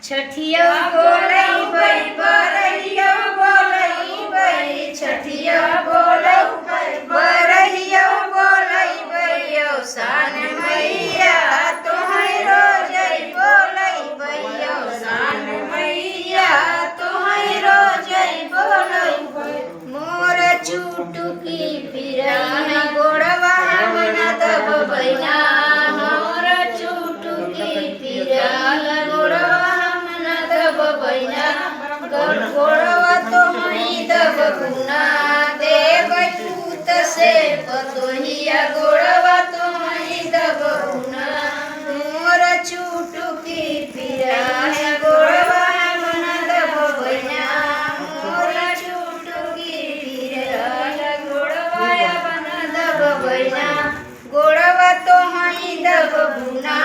छठिया बोलै बई बरहिया बोलै बई छठिया बोलै बरहिया बोलै बई सान मैया तोहरो जय बोलै बई सान मैया तोहरो जय बोलै मोर चुटुकी पिरैया गोड़वा मन दब बैना मोर चुटुकी पिरैया गोड़वा गोड़वा तो मई दब गुना देव पूत से पतोहिया गोड़वा तो मई दब गुना मोर चुटुकी पिरैया गोड़वा मन दब बैना मोर चुटुकी पिरैया गोड़वा मन दब बैना गोड़वा तो मई दब गुना